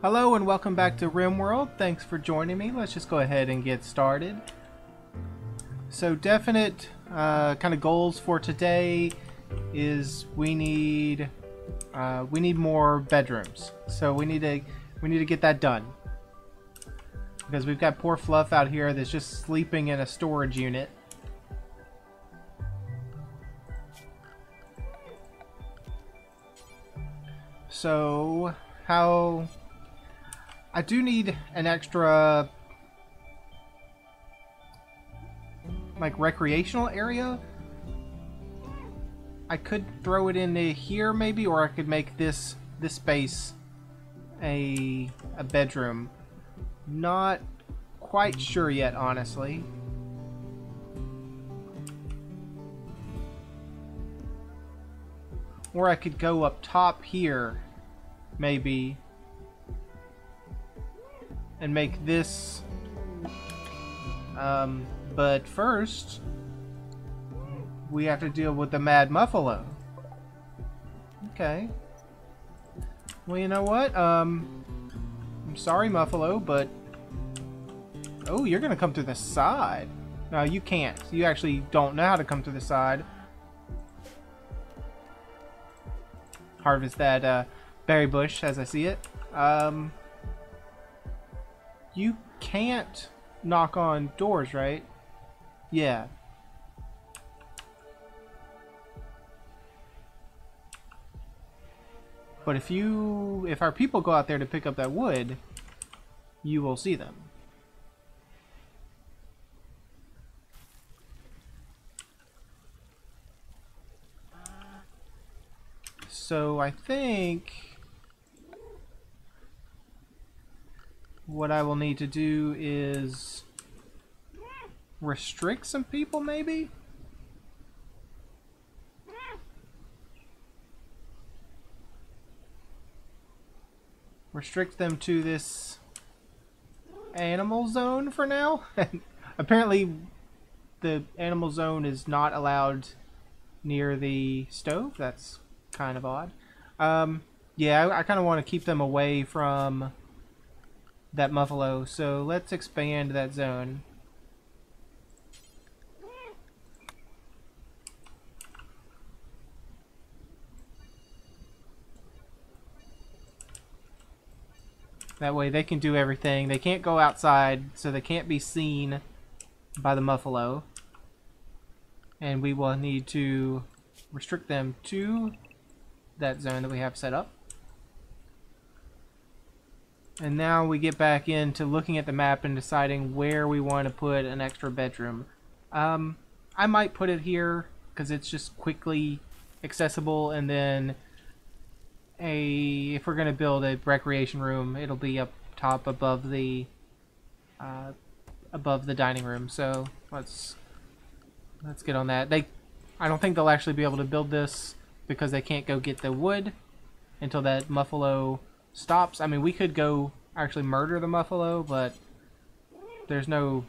Hello and welcome back to RimWorld. Thanks for joining me. Let's just go ahead and get started. So definite kind of goals for today is we need more bedrooms. So we need to get that done. Because we've got poor Fluff out here that's just sleeping in a storage unit. So I do need an extra like recreational area. I could throw it into here maybe, or I could make this space a bedroom. Not quite sure yet, honestly. Or I could go up top here, maybe, and make this. But first, we have to deal with the Mad Muffalo. Okay. Well, you know what? I'm sorry, Muffalo, but... Oh, you're gonna come through the side. No, you can't. You actually don't know how to come through the side. Harvest that berry bush as I see it. You can't knock on doors, right? Yeah. But if our people go out there to pick up that wood, you will see them. So I think what I will need to do is restrict some people, maybe? Restrict them to this animal zone for now. Apparently the animal zone is not allowed near the stove. That's kind of odd. Yeah, I kind of want to keep them away from that Muffalo, so let's expand that zone. That way they can do everything. They can't go outside, so they can't be seen by the Muffalo. And we will need to restrict them to that zone that we have set up. And now we get back into looking at the map and deciding where we want to put an extra bedroom. I might put it here because it's just quickly accessible, and then if we're going to build a recreation room, it'll be up top above the dining room. So let's get on that. I don't think they'll actually be able to build this because they can't go get the wood until that Muffalo stops. I mean, we could go actually murder the Muffalo, but there's no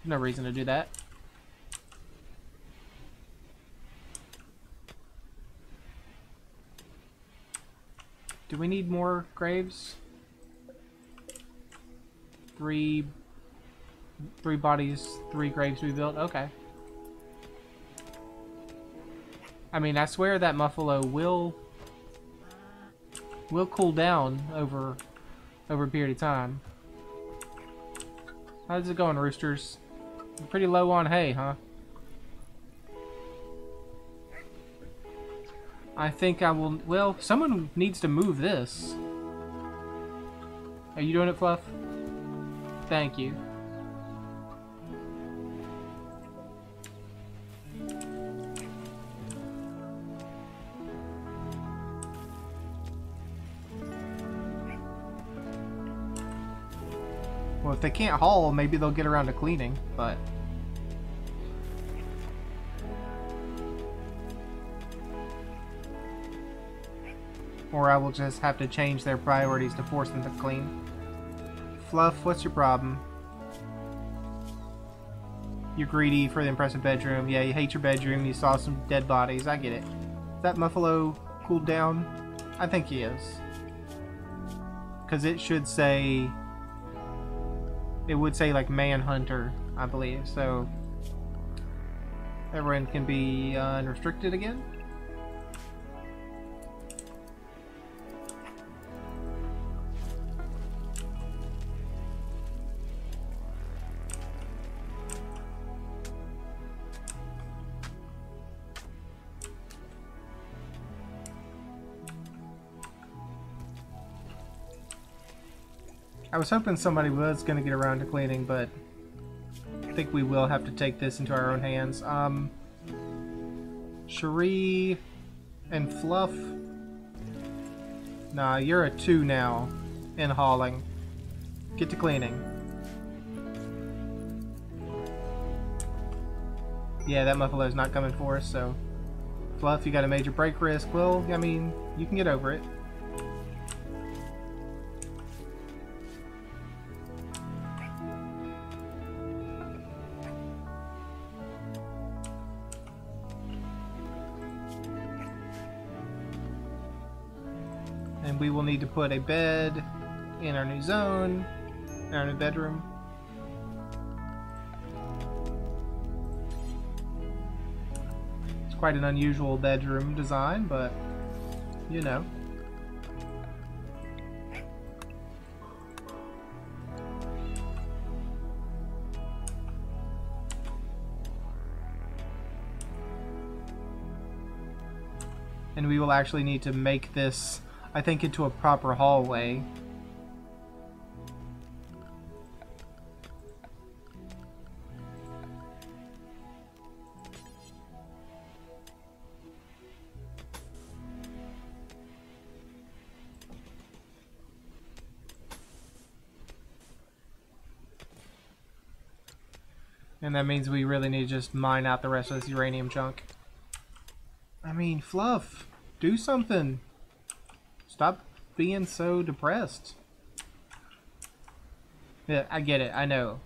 reason to do that. Do we need more graves? Three bodies, 3 graves we built. Okay. I mean, I swear that Muffalo will cool down over a period of time. How's it going, roosters? You're pretty low on hay, huh? I think I will... Well, someone needs to move this. Are you doing it, Fluff? Thank you. Well, if they can't haul, maybe they'll get around to cleaning, but... Or I will just have to change their priorities to force them to clean. Fluff, what's your problem? You're greedy for the impressive bedroom. Yeah, you hate your bedroom. You saw some dead bodies. I get it. Is that Muffalo cooled down? I think he is. because it should say, it would say like Manhunter, I believe. So everyone can be unrestricted again. I was hoping somebody was going to get around to cleaning, but I think we will have to take this into our own hands. Cherie and Fluff. Nah, you're a 2 now in hauling. Get to cleaning. Yeah, that muffalo's not coming for us, so... Fluff, you got a major break risk. Well, I mean, you can get over it. And we will need to put a bed in our new zone, in our new bedroom. It's quite an unusual bedroom design, but you know. And we will actually need to make this, I think, into a proper hallway. And that means we really need to just mine out the rest of this uranium junk. I mean, Fluff, do something. Stop being so depressed. Yeah, I get it. I know.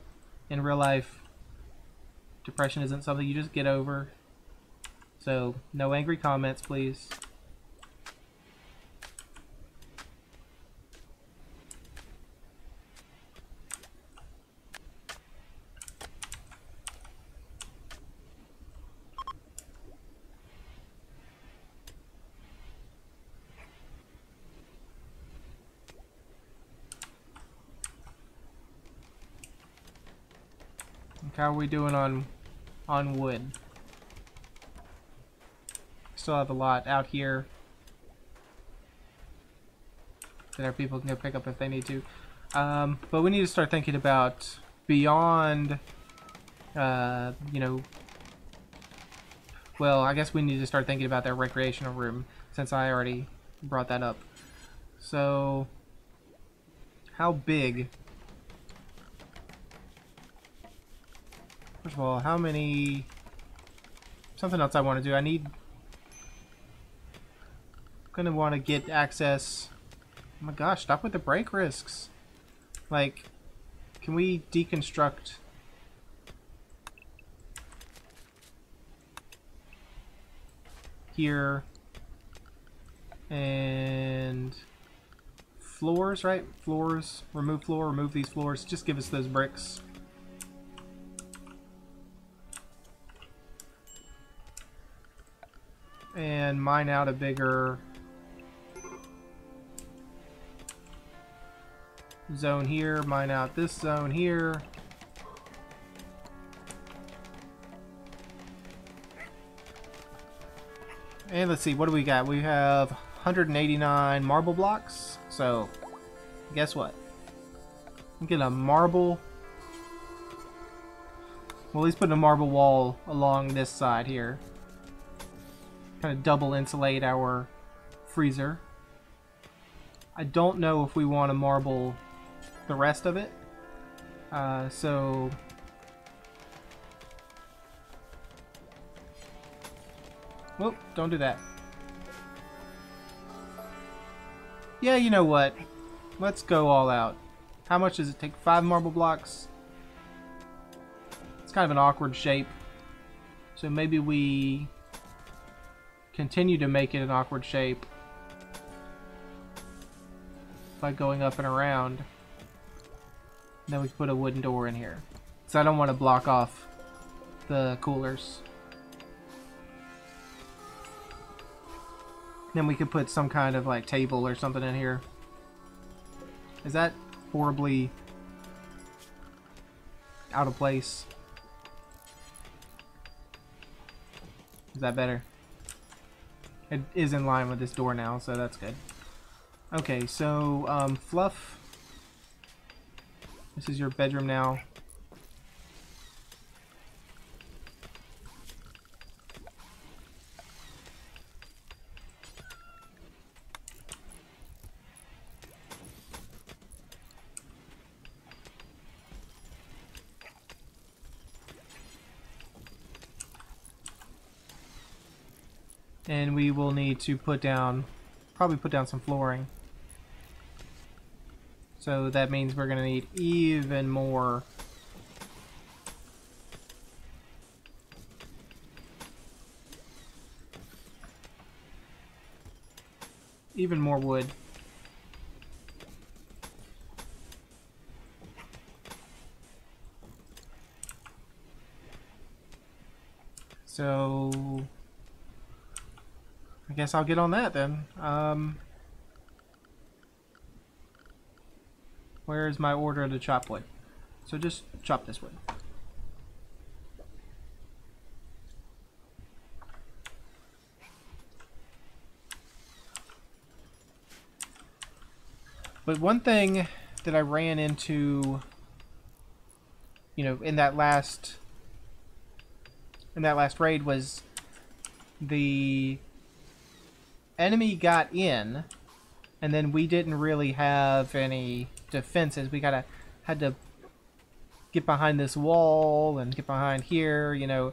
In real life, depression isn't something you just get over. So, no angry comments, please. How are we doing on wood? Still have a lot out here that our people can go pick up if they need to. But we need to start thinking about beyond, you know, well, I guess we need to start thinking about their recreational room, since I already brought that up. So, how big? First of all, how many... Something else I want to do. I'm gonna want to get access... Oh my gosh, stop with the break risks. Like, can we deconstruct... here... and... floors, right? Floors. Remove floor, remove these floors. Just give us those bricks. And mine out a bigger zone here, mine out this zone here. And let's see, what do we got? We have 189 marble blocks. So, guess what? I'm getting a marble. Well, at least put a marble wall along this side here. Kind of double insulate our freezer. I don't know if we want to marble the rest of it. So whoop, don't do that. Yeah, you know what? Let's go all out. How much does it take? 5 marble blocks? It's kind of an awkward shape. So maybe we continue to make it an awkward shape. by going up and around. Then we can put a wooden door in here. So I don't want to block off the coolers. Then we could put some kind of like table or something in here. Is that horribly out of place? Is that better? It is in line with this door now, so that's good. Okay, so Fluff, this is your bedroom now. And we will need to probably put down some flooring. So that means we're going to need even more wood. So I guess I'll get on that then. Where's my order to chop wood? So just chop this wood. But one thing that I ran into, you know, in that last raid was the enemy got in, and then we didn't really have any defenses. We had to get behind this wall and get behind here. You know,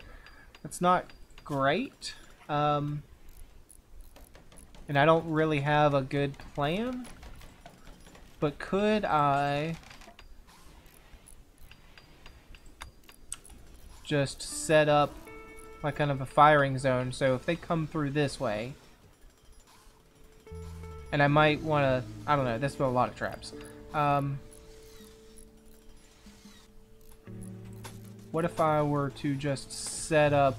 it's not great. And I don't really have a good plan. But could I just set up like kind of a firing zone? So if they come through this way, and I might want to, I don't know, there's a lot of traps. What if I were to just set up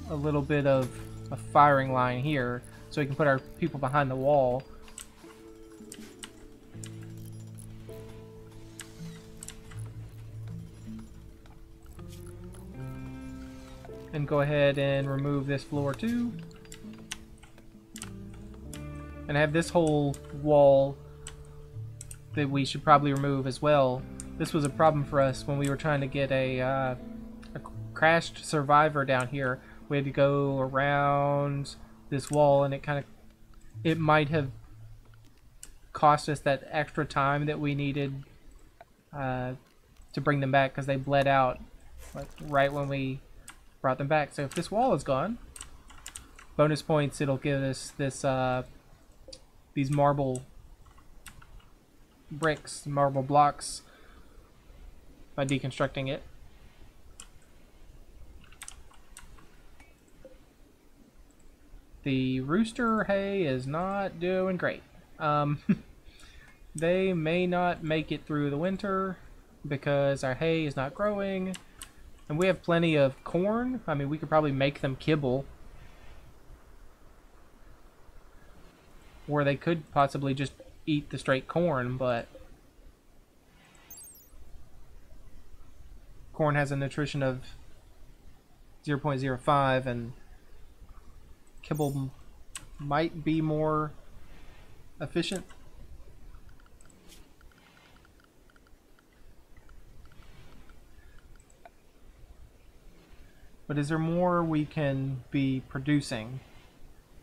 a little bit of a firing line here so we can put our people behind the wall? And go ahead and remove this floor too. And I have this whole wall that we should probably remove as well. This was a problem for us when we were trying to get a crashed survivor down here. We had to go around this wall, and it might have cost us that extra time that we needed to bring them back, because they bled out like right when we brought them back. So if this wall is gone, bonus points, it'll give us this these marble bricks, marble blocks, by deconstructing it. The rooster hay is not doing great. They may not make it through the winter because our hay is not growing. And we have plenty of corn. I mean, we could probably make them kibble. Or they could possibly just eat the straight corn, but corn has a nutrition of 0.05, and kibble might be more efficient. But is there more we can be producing?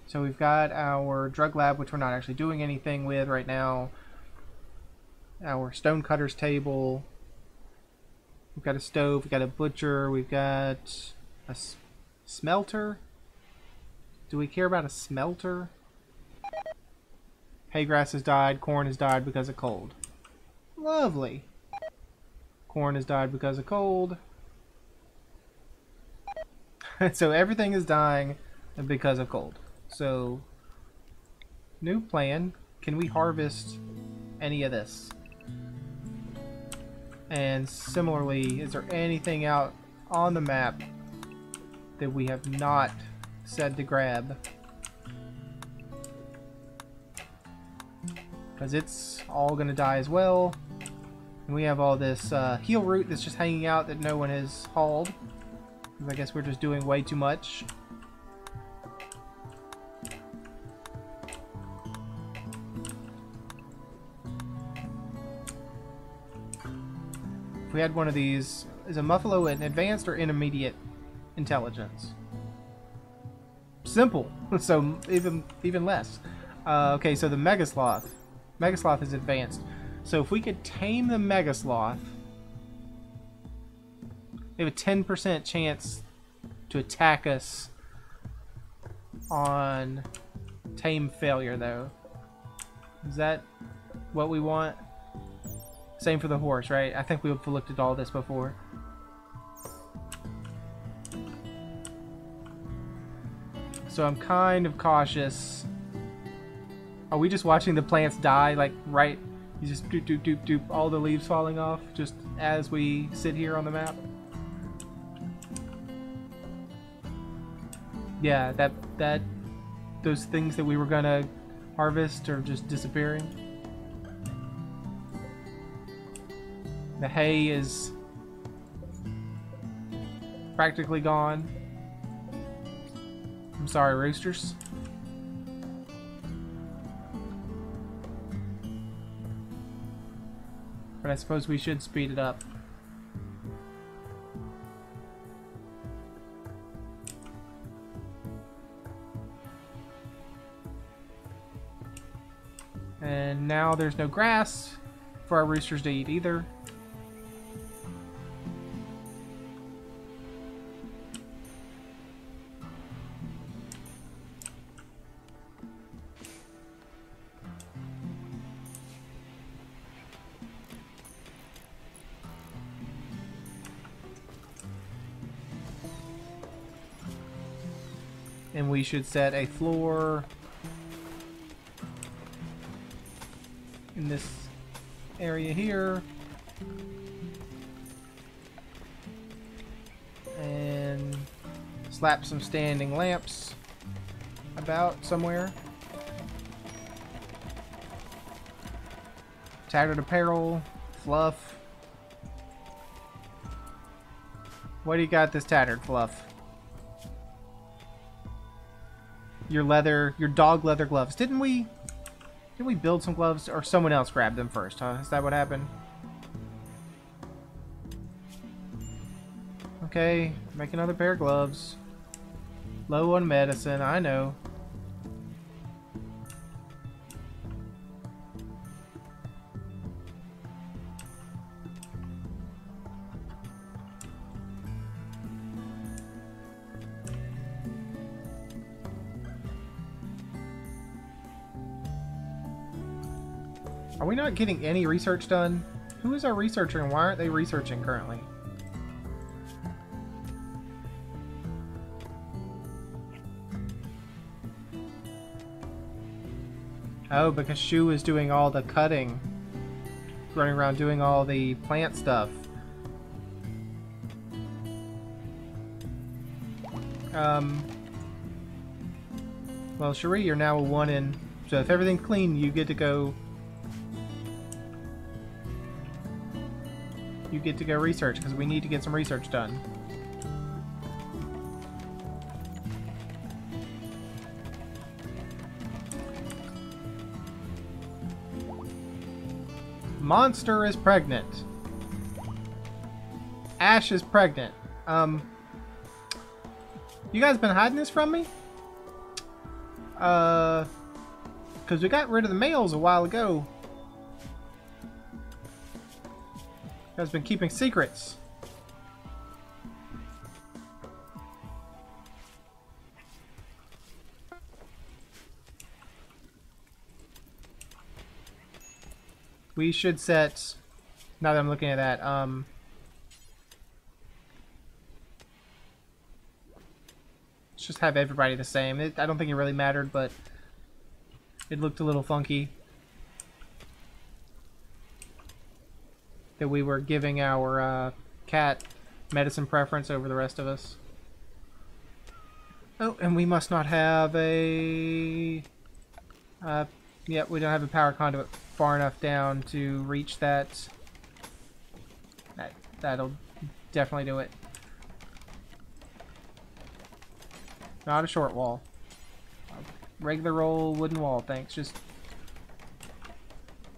So we've got our drug lab, which we're not actually doing anything with right now. Our stone cutter's table. We've got a stove, we've got a butcher, we've got a smelter. Do we care about a smelter? Hay grass has died, corn has died because of cold. Lovely. Corn has died because of cold. So everything is dying because of cold. So, new plan. can we harvest any of this? And similarly, is there anything out on the map that we have not said to grab? Because it's all going to die as well. And we have all this heal root that's just hanging out that no one has hauled. I guess we're just doing way too much. If we had one of these, is a Muffalo an advanced or intermediate intelligence? Simple. So even less. Okay, so the Megasloth. Megasloth is advanced. So if we could tame the Megasloth, they have a 10% chance to attack us on tame failure, though. Is that what we want? Same for the horse, right? I think we've looked at all this before. So I'm kind of cautious. Are we just watching the plants die, like, right? You just doop, doop, doop, doop, all the leaves falling off just as we sit here on the map? Yeah, those things that we were gonna harvest are just disappearing. The hay is practically gone. I'm sorry, roosters. But I suppose we should speed it up. And now there's no grass for our roosters to eat either. And we should set a floor in this area here. And slap some standing lamps about somewhere. Tattered apparel, fluff. What do you got this tattered fluff? Your dog leather gloves. Didn't we build some gloves, or someone else grabbed them first, huh? Is that what happened? Okay, make another pair of gloves. Low on medicine, I know. Are we not getting any research done? Who is our researcher and why aren't they researching currently? Oh, because Shu is doing all the cutting. Running around doing all the plant stuff. Well, Cherie, you're now a 1 in. So if everything's clean, you get to go... You get to go research, because we need to get some research done. Monster is pregnant. Ash is pregnant. You guys been hiding this from me? Because we got rid of the males a while ago. You guys been keeping secrets. We should set, now that I'm looking at that, let's just have everybody the same. I don't think it really mattered, but it looked a little funky. that we were giving our cat medicine preference over the rest of us. Oh, and we must not have a... yeah, we don't have a power conduit far enough down to reach that. That'll definitely do it. Not a short wall. A regular old wooden wall, thanks. Just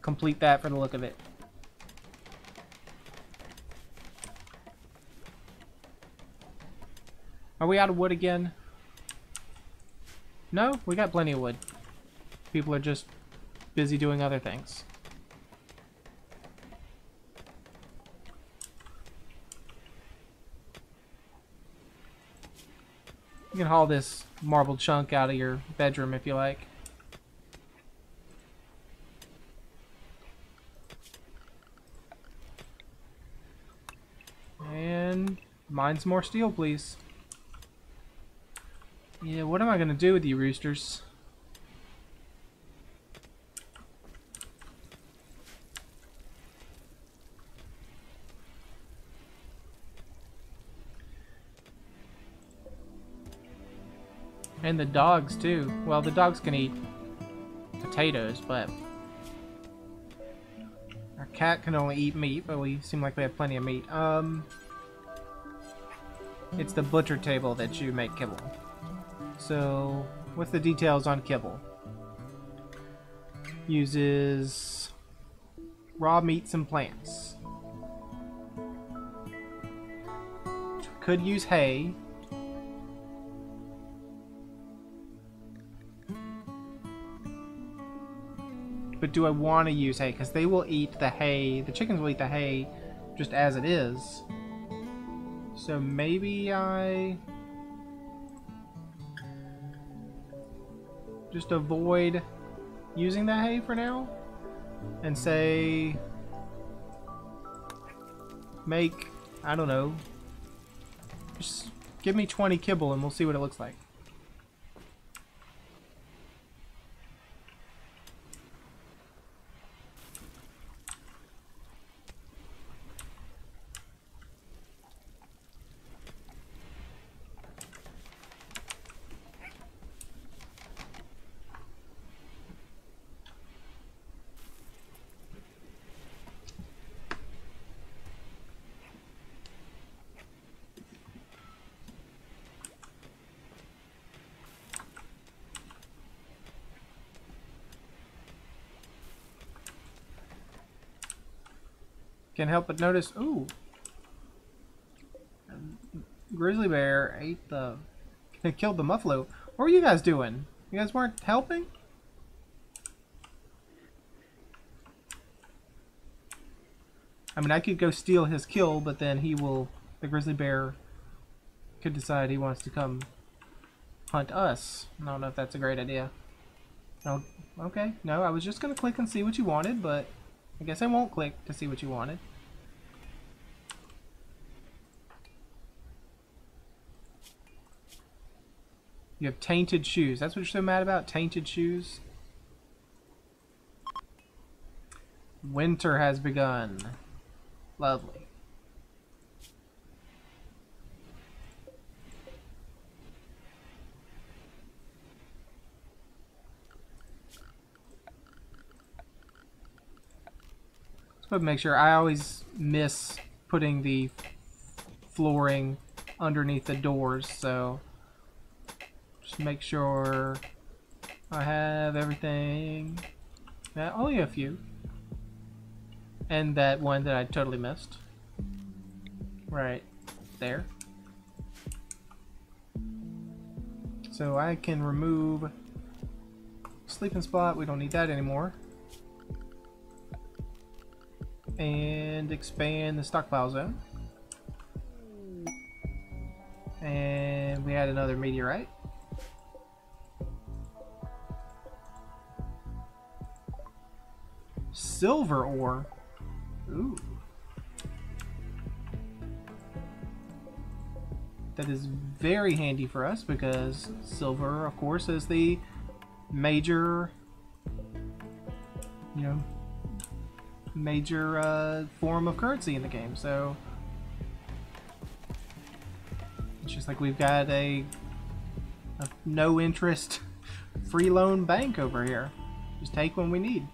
complete that for the look of it. Are we out of wood again? No, we got plenty of wood. People are just busy doing other things. You can haul this marble chunk out of your bedroom if you like. And mine some more steel, please. Yeah, what am I gonna do with you roosters? And the dogs too. Well, the dogs can eat potatoes, but our cat can only eat meat, but we seem like we have plenty of meat. It's the butcher table that you make kibble. So, what's the details on kibble? Uses raw meats and plants. Could use hay. But do I want to use hay? Because they will eat the hay. The chickens will eat the hay just as it is. So maybe I just avoid using the hay for now. And say, make, I don't know, just give me 20 kibble and we'll see what it looks like. Can't help but notice, ooh, grizzly bear ate the, killed the muffalo. What were you guys doing? You guys weren't helping? I mean, I could go steal his kill, but then he will, the grizzly bear could decide he wants to come hunt us. I don't know if that's a great idea. Oh, okay, no, I was just gonna click and see what you wanted, but I guess I won't click to see what you wanted. You have tainted shoes. That's what you're so mad about? Tainted shoes? Winter has begun. Lovely. But make sure, I always miss putting the flooring underneath the doors, so just make sure I have everything. Yeah, only a few. And that one that I totally missed. Right there. So I can remove sleeping spot, we don't need that anymore. And expand the stockpile zone. And we had another meteorite. Silver ore. Ooh. That is very handy for us because silver, of course, is the major, you know, major form of currency in the game. So it's just like we've got a no interest free loan bank over here. Just take when we need.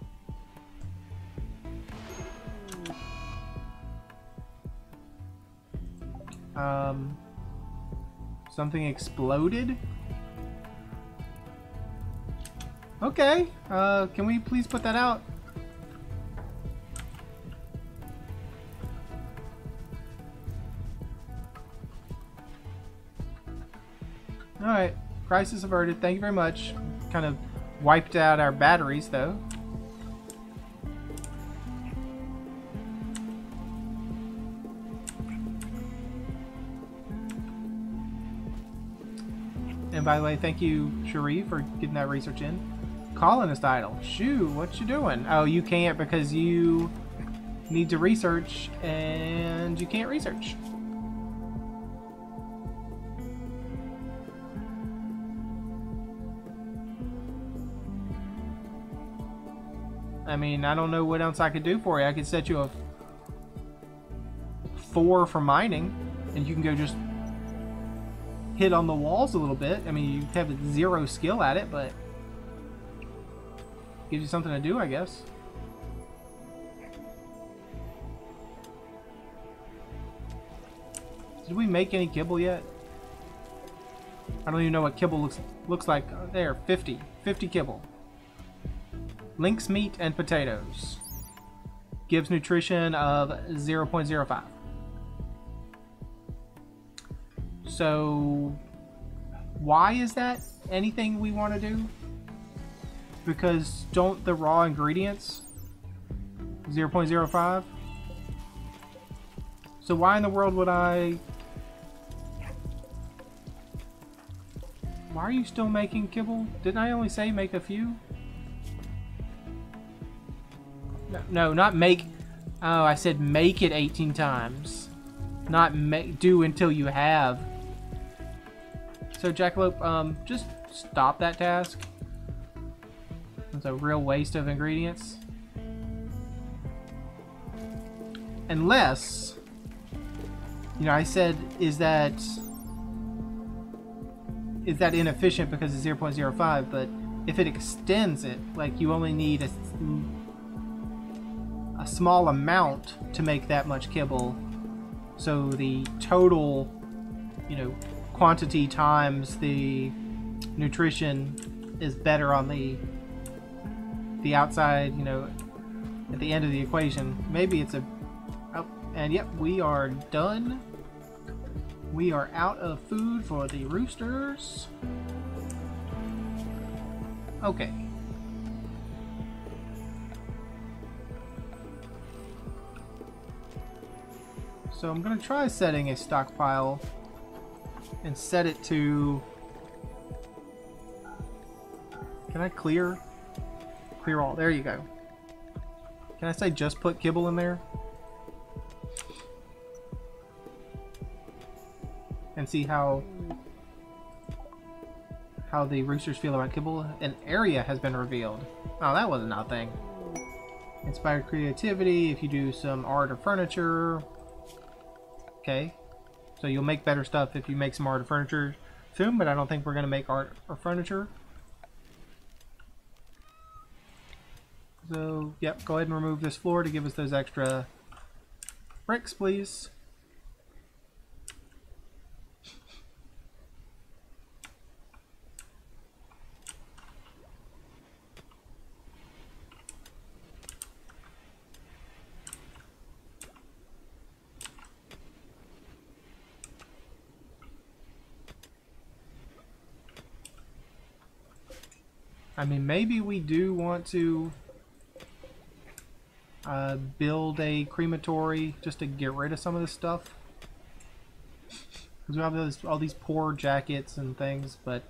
Something exploded? Okay, can we please put that out? Alright, crisis averted, thank you very much. Kind of wiped out our batteries though. And by the way, thank you, Cherie, for getting that research in. Colonist idol. Shoo, what you doing? Oh, you can't because you need to research and you can't research. I mean, I don't know what else I could do for you. I could set you a 4 for mining and you can go just hit on the walls a little bit. I mean, you have 0 skill at it, but gives you something to do, I guess. Did we make any kibble yet? I don't even know what kibble looks like. There, 50 kibble. Lynx meat and potatoes. Gives nutrition of 0.05. So, why is that anything we want to do? Because don't the raw ingredients 0.05? So why in the world would I... Why are you still making kibble? Didn't I only say make a few? No, not make... Oh, I said make it 18 times. Not do until you have. So Jackalope, just stop that task. It's a real waste of ingredients. Unless, you know, I said, is that inefficient because it's 0.05, but if it extends it, like you only need a small amount to make that much kibble, so the total, you know, quantity times the nutrition is better on the outside, you know, at the end of the equation. Maybe it's a... Oh, and yep, we are done. We are out of food for the roosters. Okay. So I'm going to try setting a stockpile and set it to... Can I clear? Clear all. There you go. Can I say just put kibble in there? And see how the roosters feel about kibble. An area has been revealed. Oh, that was nothing. Inspired creativity if you do some art or furniture. Okay. So you'll make better stuff if you make some art or furniture soon, but I don't think we're going to make art or furniture. So, yep, go ahead and remove this floor to give us those extra bricks, please. I mean, maybe we do want to build a crematory just to get rid of some of this stuff. Because we have all these poor jackets and things, but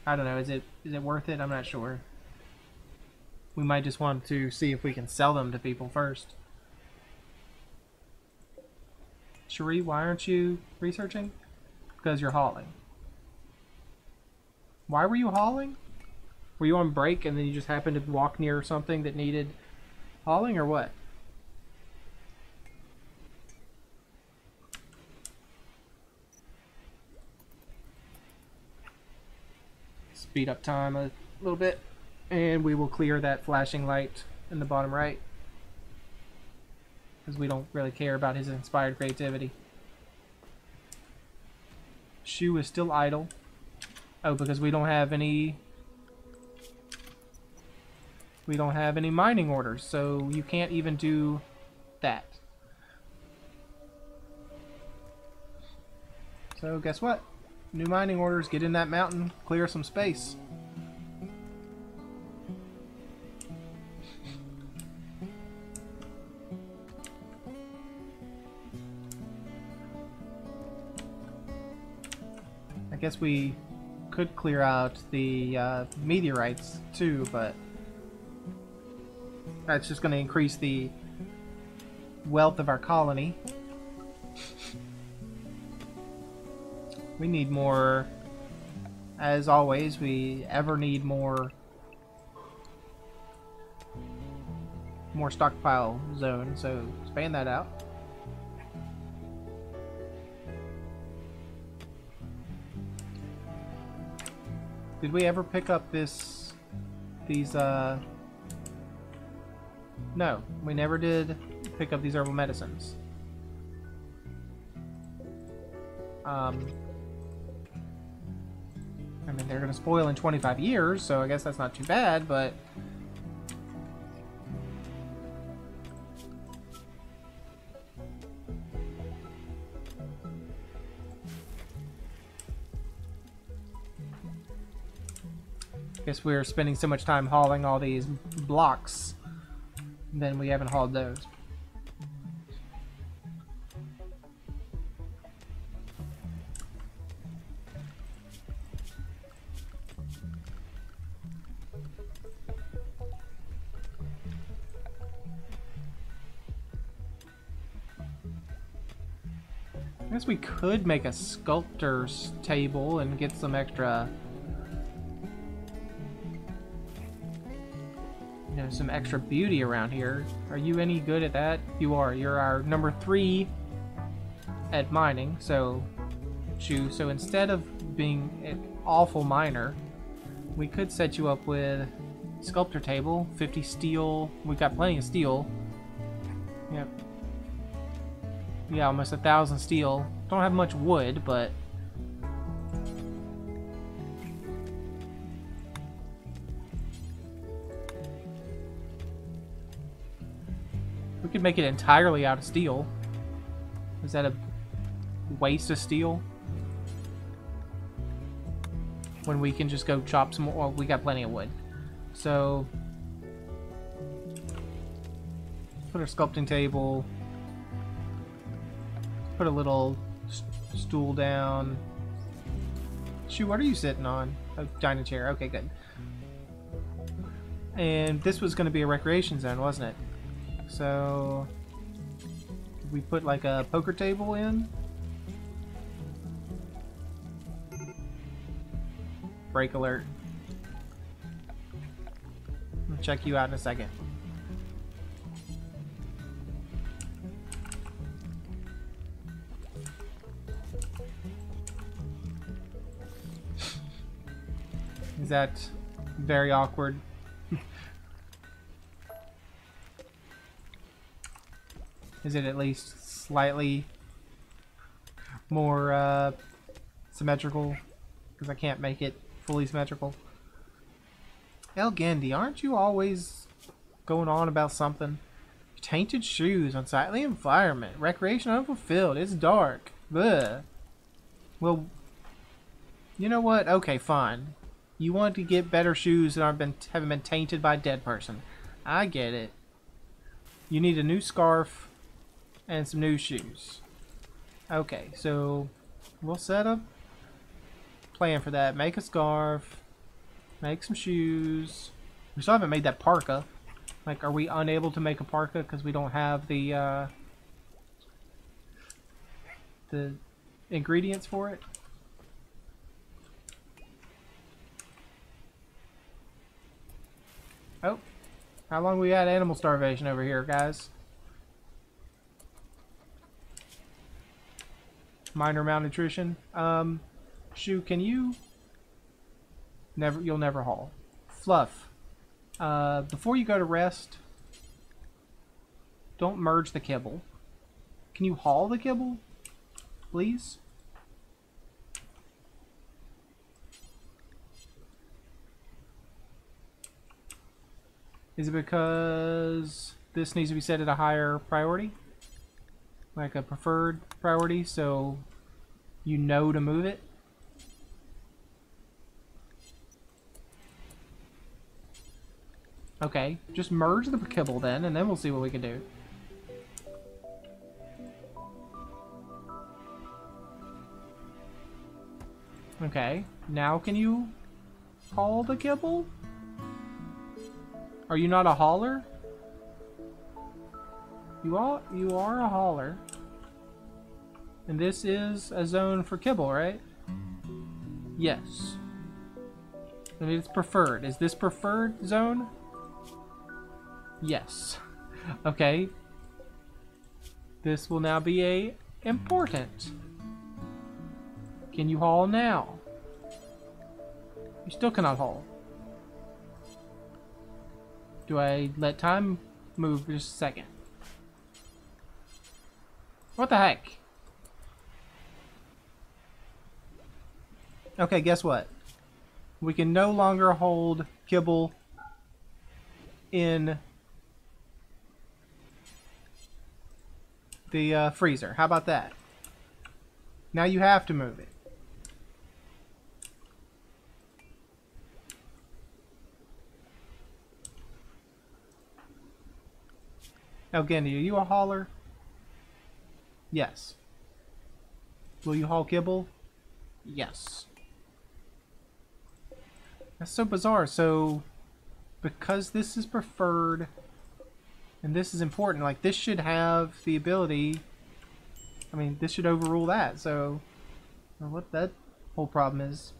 I don't know. Is it worth it? I'm not sure. We might just want to see if we can sell them to people first. Cherie, why aren't you researching? Because you're hauling. Why were you hauling? Were you on break and then you just happened to walk near something that needed hauling, or what? Speed up time a little bit, and we will clear that flashing light in the bottom right, because we don't really care about his inspired creativity. Shoe is still idle. Oh, because we don't have any mining orders, so you can't even do that. So guess what? New mining orders, get in that mountain, clear some space. I guess we could clear out the meteorites too, but that's just going to increase the wealth of our colony. We need more, as always, we ever need more stockpile zone, so expand that out. Did we ever pick up these no, we never did pick up these herbal medicines. I mean, they're gonna spoil in 25 years, so I guess that's not too bad, but I guess we're spending so much time hauling all these blocks, then we haven't hauled those. I guess we could make a sculptor's table and get some extra, you know, some extra beauty around here. Are you any good at that? You are. You're our number 3 at mining, so so instead of being an awful miner, we could set you up with sculptor table, 50 steel. We've got plenty of steel. Yep. Yeah, almost 1,000 steel. Don't have much wood, but we could make it entirely out of steel. Is that a waste of steel? When we can just go chop some more. Well, we got plenty of wood. So put our sculpting table. Put a little stool down. Shoot, what are you sitting on? A dining chair. Okay, good. And this was going to be a recreation zone, wasn't it? So we put like a poker table in. Break alert. I'll check you out in a second. Is that very awkward? Is it at least slightly more symmetrical? Because I can't make it fully symmetrical. Elgendi, aren't you always going on about something? Tainted shoes, unsightly environment, recreation unfulfilled, it's dark. Ugh. Well, you know what? Okay, fine. You want to get better shoes that haven't been tainted by a dead person. I get it. You need a new scarf and some new shoes. Okay, so we'll set up a plan for that. Make a scarf. Make some shoes. We still haven't made that parka. Like, are we unable to make a parka because we don't have the ingredients for it? Oh, how long we had animal starvation over here, guys? Minor malnutrition. Shu, can you... You'll never haul. Fluff. Before you go to rest, don't merge the kibble. Can you haul the kibble, please? Is it because this needs to be set at a higher priority? Like a preferred priority, so you know to move it? Okay, just merge the kibble then, and then we'll see what we can do. Okay, now can you haul the kibble? Are you not a hauler? You are a hauler. And this is a zone for kibble, right? Yes. I mean, it's preferred. Is this preferred zone? Yes. Okay. This will now be a important. Can you haul now? You still cannot haul. Do I let time move for just a second? What the heck? Okay, guess what? We can no longer hold kibble in the freezer. How about that? Now you have to move it. Again, are you a hauler? Yes. Will you haul kibble? Yes. That's so bizarre. So, because this is preferred, and this is important, like this should have the ability, I mean, this should overrule that. So, what that whole problem is.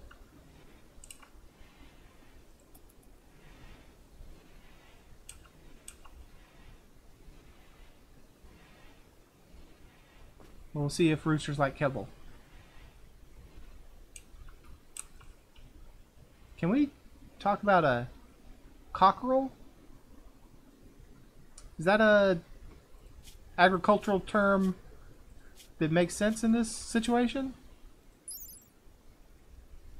We'll see if roosters like kibble. Can we talk about a cockerel? Is that a agricultural term that makes sense in this situation?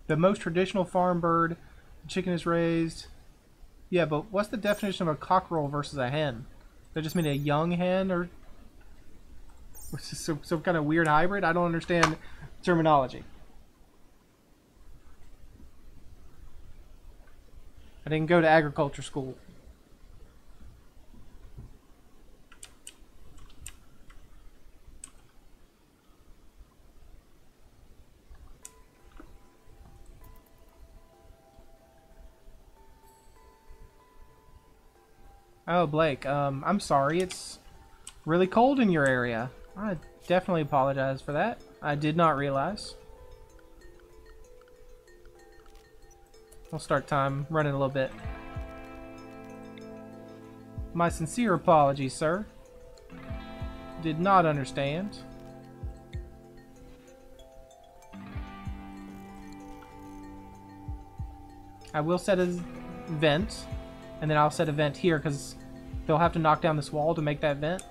The most traditional farm bird, the chicken is raised. Yeah, but what's the definition of a cockerel versus a hen? Does that just mean a young hen, or some kind of weird hybrid? I don't understand terminology. I didn't go to agriculture school. Oh, Blake, I'm sorry. It's really cold in your area. I definitely apologize for that. I did not realize. We'll start time running a little bit. My sincere apologies, sir. Did not understand. I will set a vent, and then I'll set a vent here because they'll have to knock down this wall to make that vent.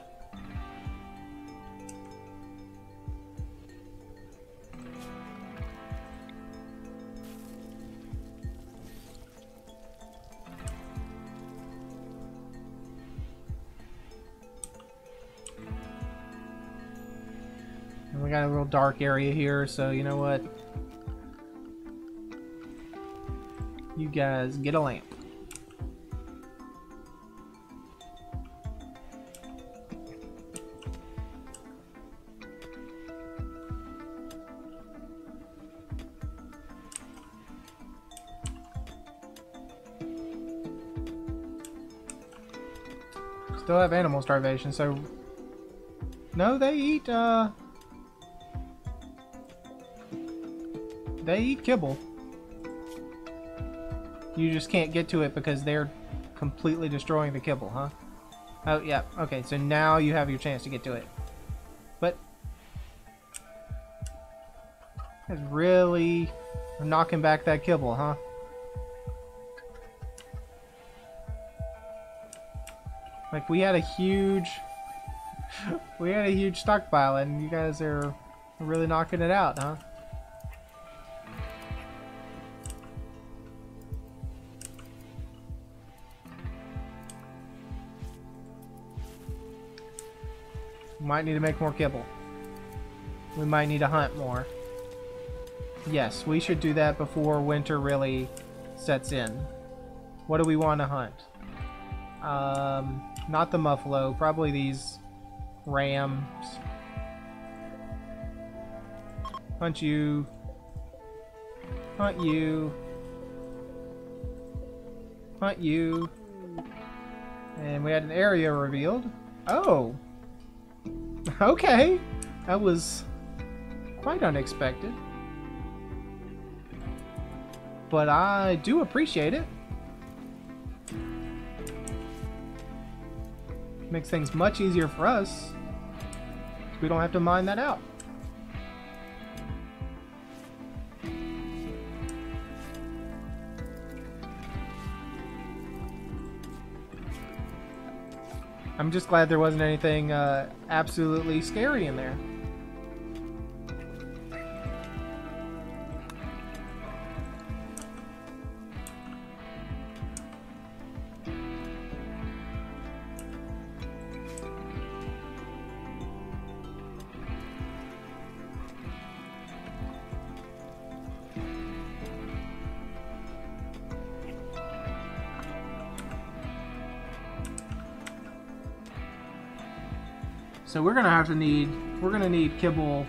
And we got a real dark area here, so you know what? You guys get a lamp. Still have animal starvation, so... No, they eat kibble. You just can't get to it because they're completely destroying the kibble, huh? Oh, yeah. Okay, so now you have your chance to get to it. But it's really knocking back that kibble, huh? Like, we had a huge stockpile, and you guys are really knocking it out, huh? Might need to make more kibble. We might need to hunt more. Yes, we should do that before winter really sets in. What do we want to hunt? Not the muffalo, probably these rams. Hunt you. Hunt you. Hunt you. And we had an area revealed. Oh! Okay! That was quite unexpected. But I do appreciate it. Makes things much easier for us. We don't have to mine that out. I'm just glad there wasn't anything absolutely scary in there. So we're gonna need kibble.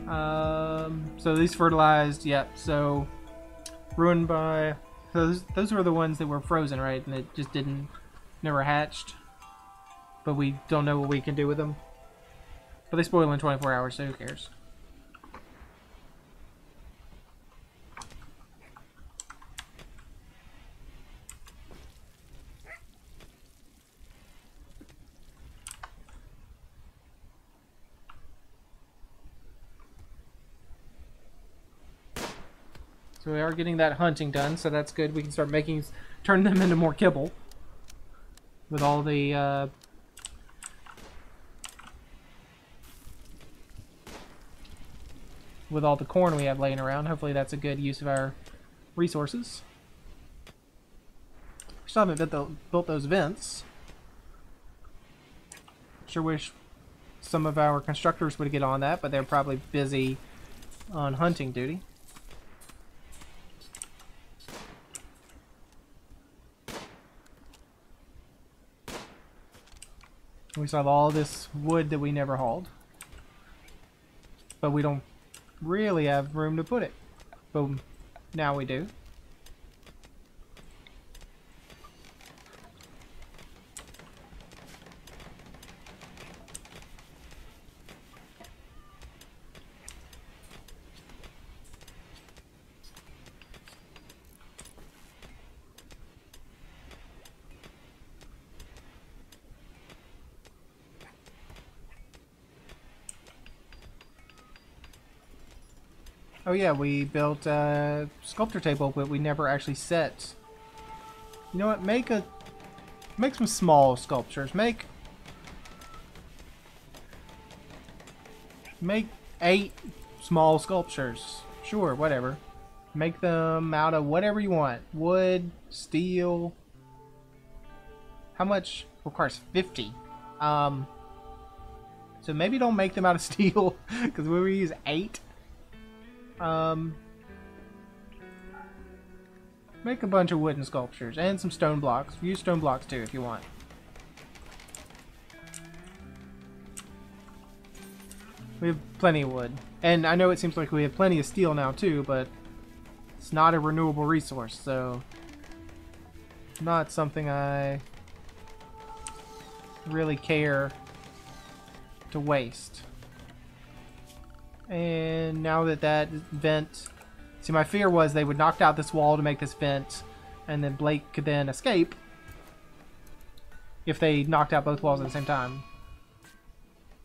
So these fertilized, yep. So ruined by those were the ones that were frozen, right? And it just never hatched. But we don't know what we can do with them. But they spoil in 24 hours, so who cares? So we are getting that hunting done, so that's good. We can start turn them into more kibble. With all the, with all the corn we have laying around. Hopefully that's a good use of our resources. We still haven't built those vents. Sure wish some of our constructors would get on that, but they're probably busy on hunting duty. We still have all this wood that we never hauled. But we don't really have room to put it. Boom. Now we do. Oh yeah, we built a sculptor table, but we never actually set. You know what? Make some small sculptures. Make 8 small sculptures. Sure, whatever. Make them out of whatever you want. Wood, steel. How much requires 50? So maybe don't make them out of steel, because we will use 8. Make a bunch of wooden sculptures and some stone blocks. Use stone blocks too if you want. We have plenty of wood. And I know it seems like we have plenty of steel now too, but it's not a renewable resource, so not something I really care to waste. And now that vent... See, my fear was they would knock out this wall to make this vent, and then Blake could then escape if they knocked out both walls at the same time.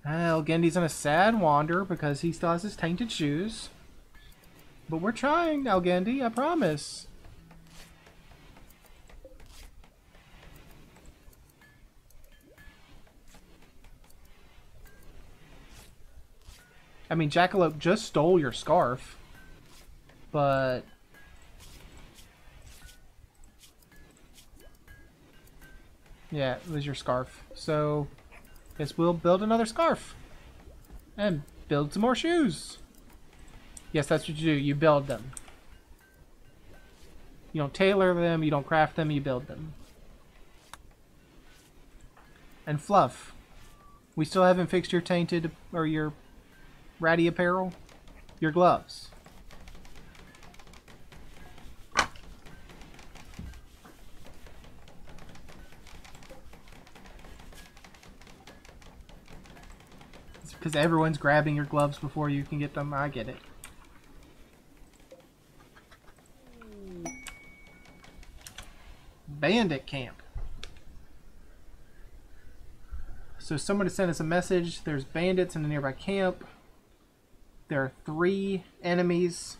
Elgendy's on a sad wander because he still has his tainted shoes. But we're trying, Elgendy, I promise. I mean, Jackalope just stole your scarf, but yeah, it was your scarf. So, guess we'll build another scarf and build some more shoes. Yes, that's what you do. You build them. You don't tailor them. You don't craft them. You build them. And Fluff, we still haven't fixed your tainted or your ratty apparel, your gloves. It's because everyone's grabbing your gloves before you can get them. I get it. Bandit camp. So someone sent us a message. There's bandits in a nearby camp. There are 3 enemies.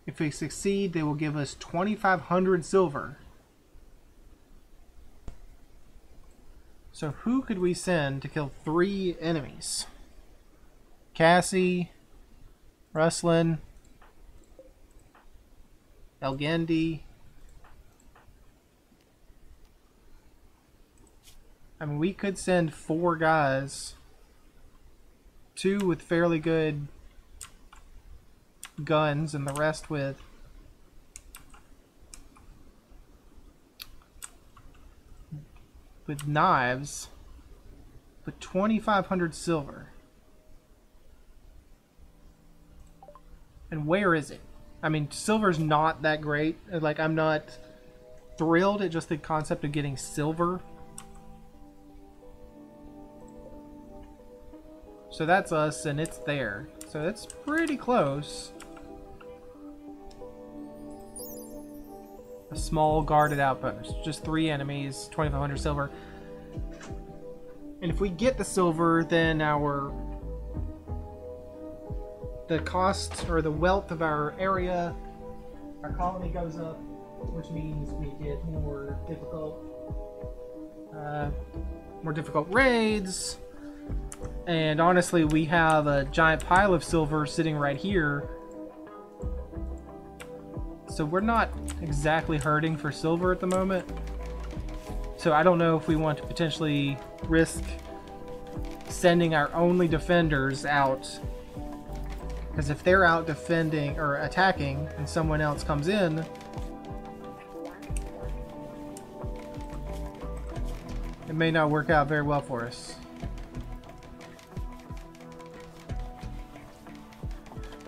If we succeed, they will give us 2,500 silver. So who could we send to kill 3 enemies? Cassie, Rustlin, Elgendy. I mean, we could send 4 guys. 2 with fairly good guns and the rest with knives, but 2,500 silver. And where is it? I mean, silver's not that great. Like, I'm not thrilled at just the concept of getting silver. So that's us, and it's there. So that's pretty close. A small guarded outpost. Just 3 enemies, 2,500 silver. And if we get the silver, then the cost or the wealth of our area, our colony goes up, which means we get more difficult raids. And honestly, we have a giant pile of silver sitting right here. So we're not exactly hurting for silver at the moment. So I don't know if we want to potentially risk sending our only defenders out. Because if they're out defending or attacking and someone else comes in, it may not work out very well for us.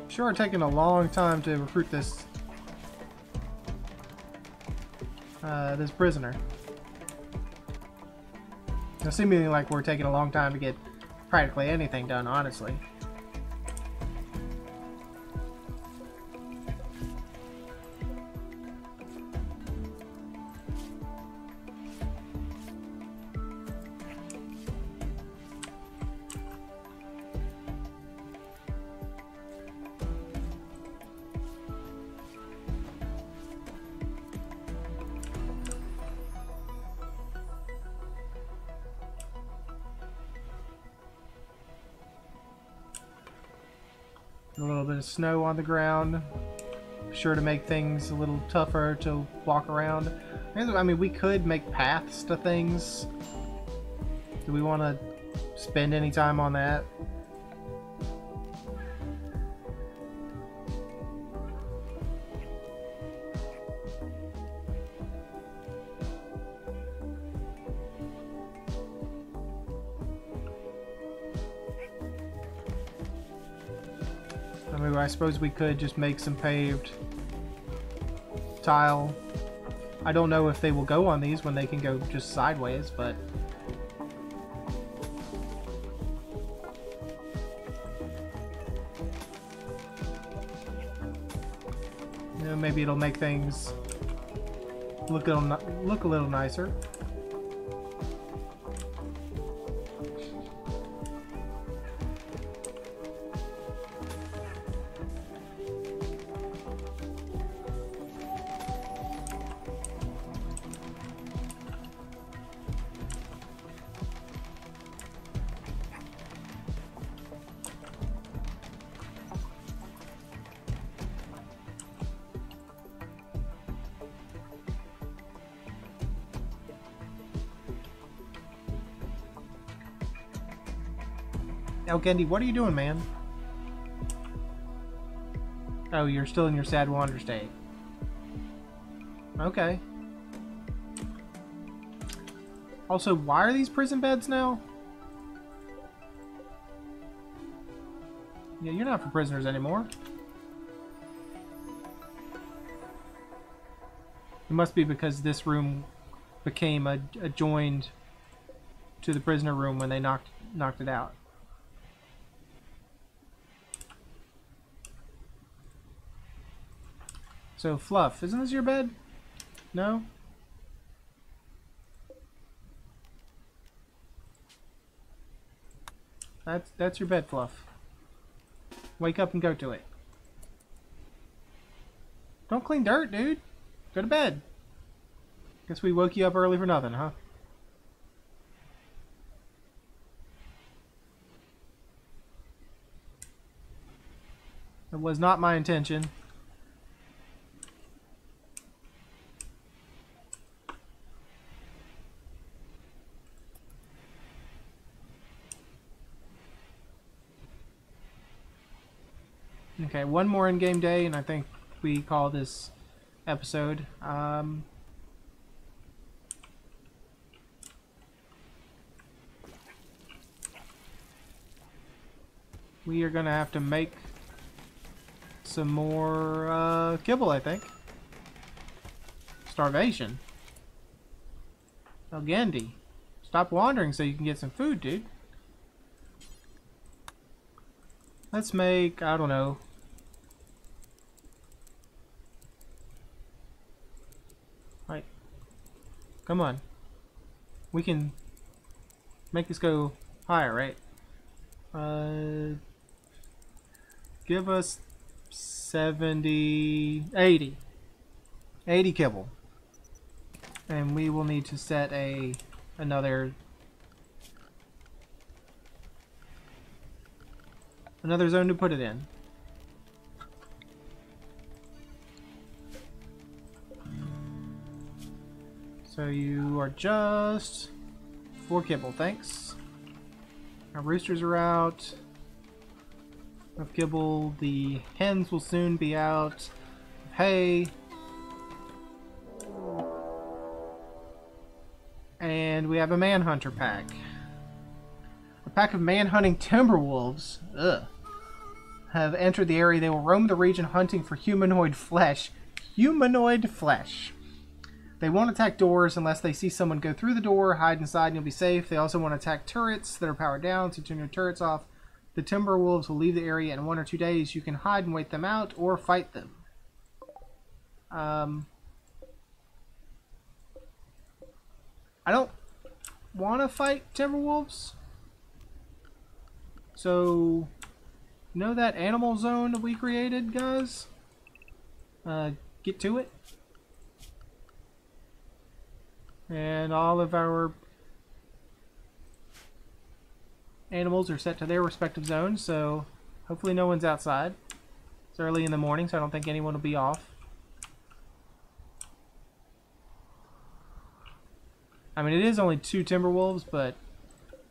Sure, taking a long time to recruit this prisoner. It's seemingly like we're taking a long time to get practically anything done, honestly. A little bit of snow on the ground, sure to make things a little tougher to walk around. I mean, we could make paths to things. Do we want to spend any time on that? I suppose we could just make some paved tile. I don't know if they will go on these when they can go just sideways, but maybe Maybe it'll make things look a little nicer. Now, Gendy, what are you doing, man? Oh, you're still in your sad wander state. Okay. Also, why are these prison beds now? Yeah, you're not for prisoners anymore. It must be because this room became adjoined to the prisoner room when they knocked it out. So, Fluff, isn't this your bed? No? That's your bed, Fluff. Wake up and go to it. Don't clean dirt, dude. Go to bed. Guess we woke you up early for nothing, huh? It was not my intention. Okay, one more in-game day, and I think we call this episode. We are gonna have to make some more kibble, I think. Starvation. Oh, Gandhi, stop wandering so you can get some food, dude. Let's make, I don't know. Right. Come on. We can make this go higher, right? Give us 80 kibble. And we will need to set another zone to put it in. So you are just 4 kibble, thanks. Our roosters are out of kibble. The hens will soon be out of hay. And we have a manhunter pack. A pack of man-hunting timber wolves have entered the area. They will roam the region hunting for humanoid flesh. Humanoid flesh. They won't attack doors unless they see someone go through the door. Hide inside and you'll be safe. They also want to attack turrets that are powered down, so turn your turrets off. The timber wolves will leave the area in 1 or 2 days. You can hide and wait them out or fight them. I don't want to fight timber wolves. So, you know that animal zone that we created, guys? Get to it. And all of our animals are set to their respective zones, so hopefully no one's outside. It's early in the morning, so I don't think anyone will be off. I mean, it is only 2 timber wolves, but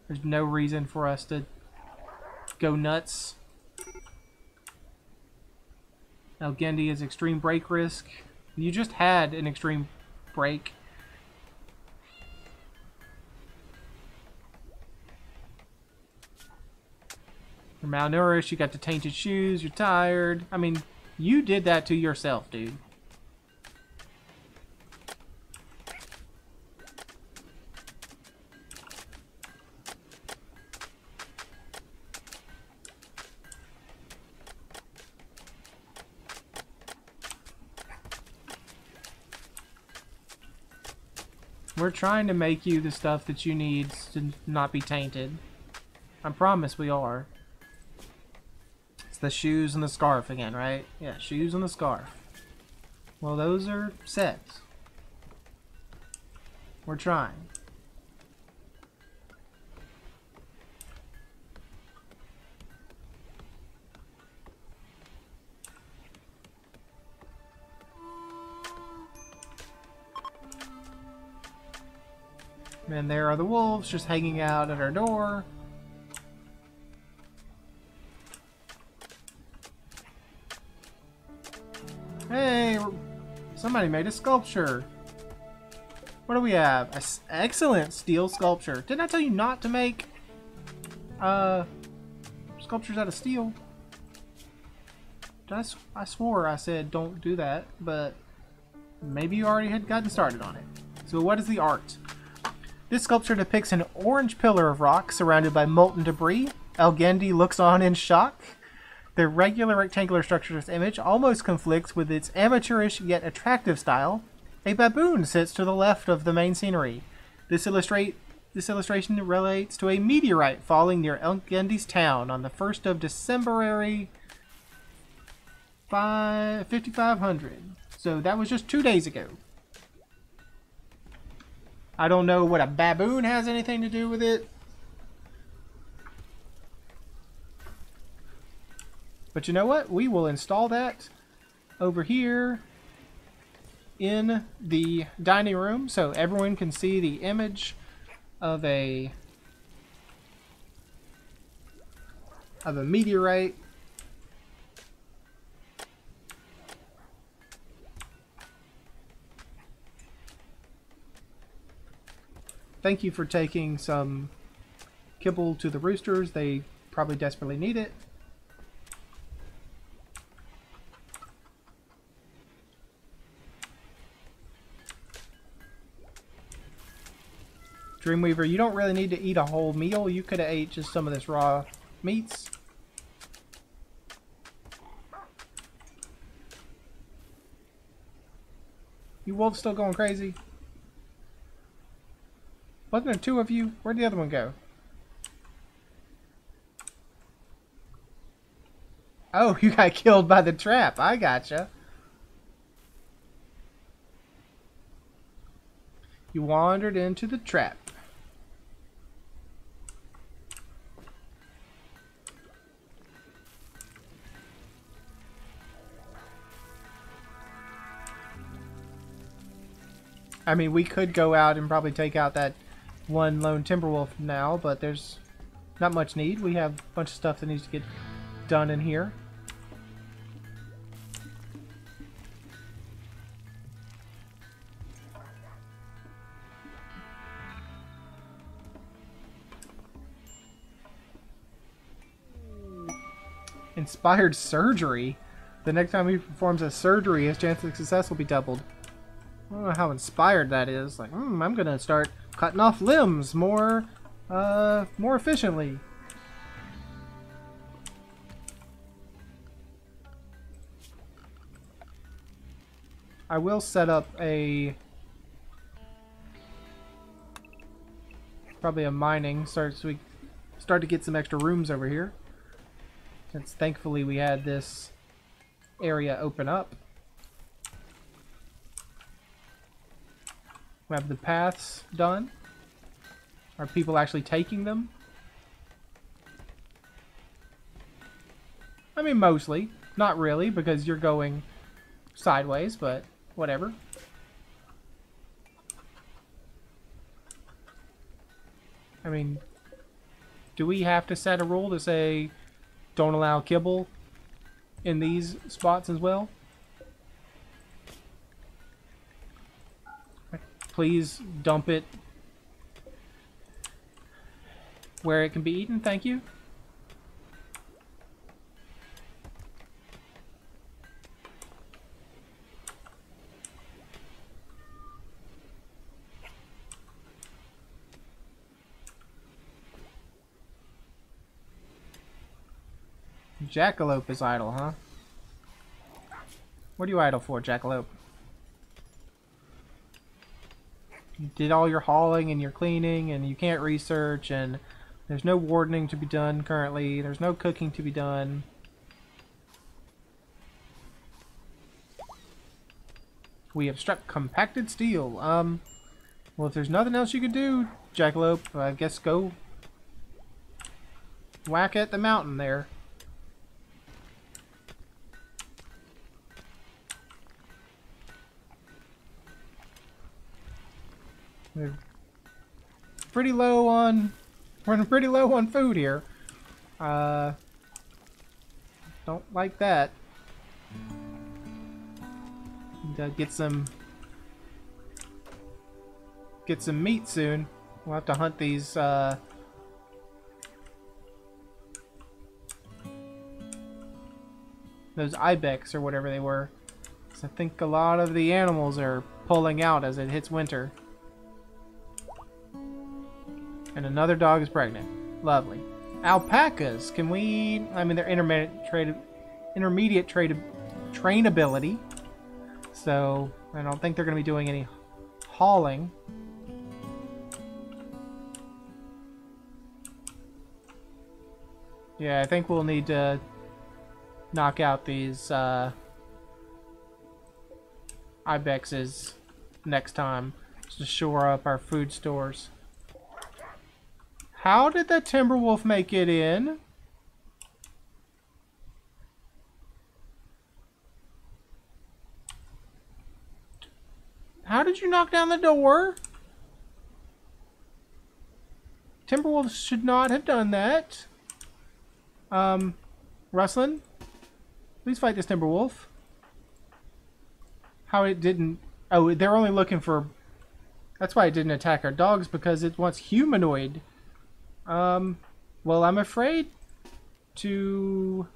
there's no reason for us to go nuts. Now, Gendy is extreme break risk. You just had an extreme break. You're malnourished, you got the tainted shoes, you're tired. I mean, you did that to yourself, dude. We're trying to make you the stuff that you need to not be tainted. I promise we are. It's the shoes and the scarf again, right? Yeah, shoes and the scarf. Well, those are sets. We're trying. And there are the wolves just hanging out at our door. Hey, somebody made a sculpture. What do we have? An excellent steel sculpture. Didn't I tell you not to make sculptures out of steel? I swore I said don't do that, but maybe you already had gotten started on it. So what is the art? This sculpture depicts an orange pillar of rock surrounded by molten debris. Elgendi looks on in shock. The regular rectangular structure of this image almost conflicts with its amateurish yet attractive style. A baboon sits to the left of the main scenery. This illustration relates to a meteorite falling near Elgendi's town on the 1st of December 5500. So that was just 2 days ago. I don't know what a baboon has anything to do with it. But you know what? We will install that over here in the dining room so everyone can see the image of a meteorite. Thank you for taking some kibble to the roosters. They probably desperately need it. Dreamweaver, you don't really need to eat a whole meal. You could have ate just some of this raw meats. You wolves still going crazy? Wasn't there 2 of you? Where'd the other one go? Oh, you got killed by the trap. I gotcha. You wandered into the trap. I mean, we could go out and probably take out that one lone Timberwolf now, but there's not much need. We have a bunch of stuff that needs to get done in here. Inspired surgery? The next time he performs a surgery, his chance of success will be doubled. I don't know how inspired that is. Like, I'm gonna start cutting off limbs more efficiently. I will set up probably a mining so we start to get some extra rooms over here. Since thankfully we had this area open up. We have the paths done. Are people actually taking them? I mean, mostly. Not really, because you're going sideways, but whatever. I mean, do we have to set a rule to say don't allow kibble in these spots as well? Please dump it where it can be eaten, thank you. Jackalope is idle, huh? What are you idle for, Jackalope? You did all your hauling and your cleaning, and you can't research, and there's no wardening to be done currently. There's no cooking to be done. We have struck compacted steel. Well, if there's nothing else you can do, Jackalope, I guess go whack at the mountain there. We're pretty low on, running pretty low on food here. Don't like that. Get some meat soon. We'll have to hunt these those ibex or whatever they were. So I think a lot of the animals are pulling out as it hits winter. And another dog is pregnant. Lovely. Alpacas. Can we? I mean, they're intermediate trainability. So I don't think they're going to be doing any hauling. Yeah, I think we'll need to knock out these ibexes next time to shore up our food stores. How did the Timberwolf make it in? How did you knock down the door? Timberwolves should not have done that. Rustlin, please fight this Timberwolf. How it didn't... Oh, they're only looking for... That's why it didn't attack our dogs, because it wants humanoid. Well, I'm afraid to...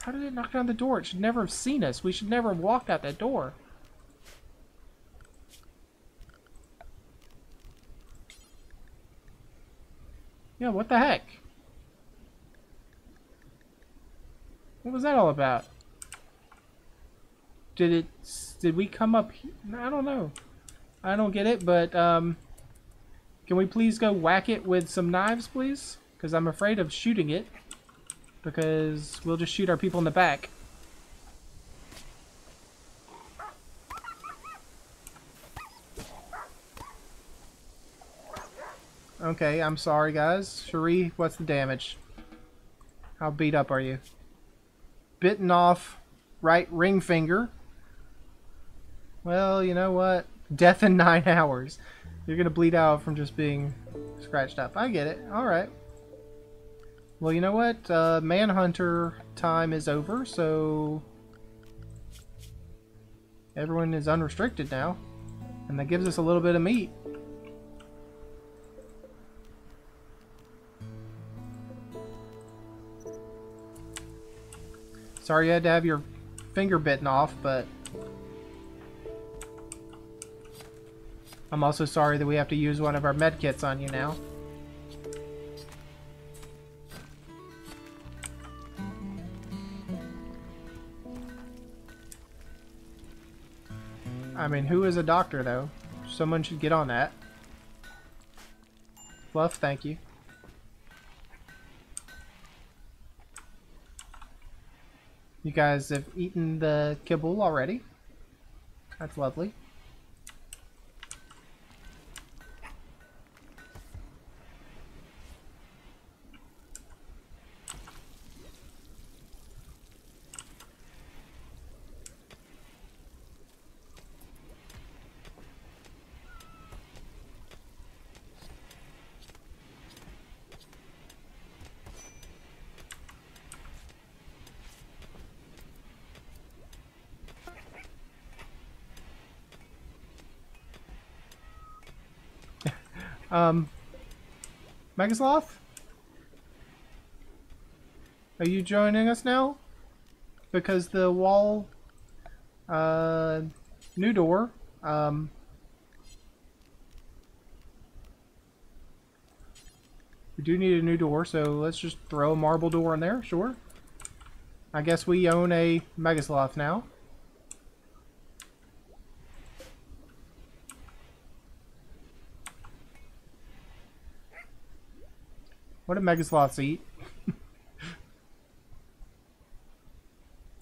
How did it knock down the door? It should never have seen us. We should never have walked out that door. Yeah, what the heck? What was that all about? Did we come up here? I don't know. I don't get it, but, can we please go whack it with some knives, please? Because I'm afraid of shooting it. Because we'll just shoot our people in the back. Okay, I'm sorry, guys. Cherie, what's the damage? How beat up are you? Bitten off right ring finger. Well, you know what? Death in 9 hours. You're gonna bleed out from just being scratched up. I get it. Alright. Well, you know what? Manhunter time is over, so... everyone is unrestricted now. And that gives us a little bit of meat. Sorry you had to have your finger bitten off, but... I'm also sorry that we have to use one of our med kits on you now. I mean, who is a doctor, though? Someone should get on that. Fluff, thank you. You guys have eaten the kibble already. That's lovely. Megasloth? Are you joining us now? Because the wall, new door, we do need a new door, so let's just throw a marble door in there, sure. I guess we own a Megasloth now. What do megasloths eat?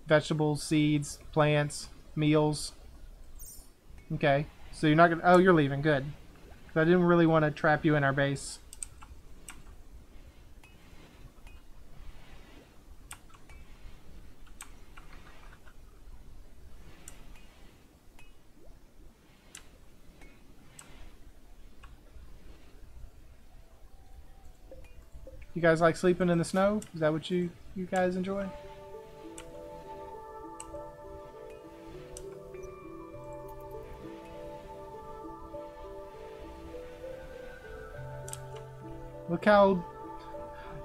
Vegetables, seeds, plants, meals. Okay, so you're not gonna... Oh, you're leaving. Good. I didn't really want to trap you in our base. You guys like sleeping in the snow? Is that what you guys enjoy? Look how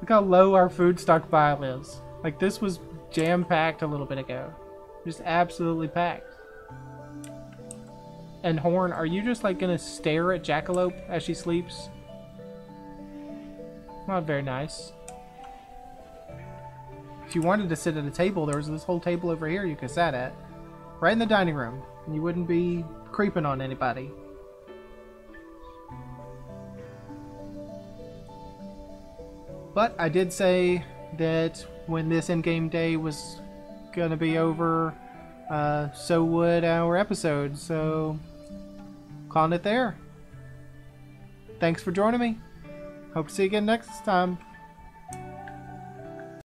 low our food stockpile is. Like, this was jam-packed a little bit ago. Just absolutely packed. And Horn, are you just like gonna stare at Jackalope as she sleeps? Not very nice. If you wanted to sit at a table, there was this whole table over here you could sat at. Right in the dining room. And you wouldn't be creeping on anybody. But I did say that when this in-game day was gonna be over, so would our episode. So, calling it there. Thanks for joining me. Hope to see you again next time.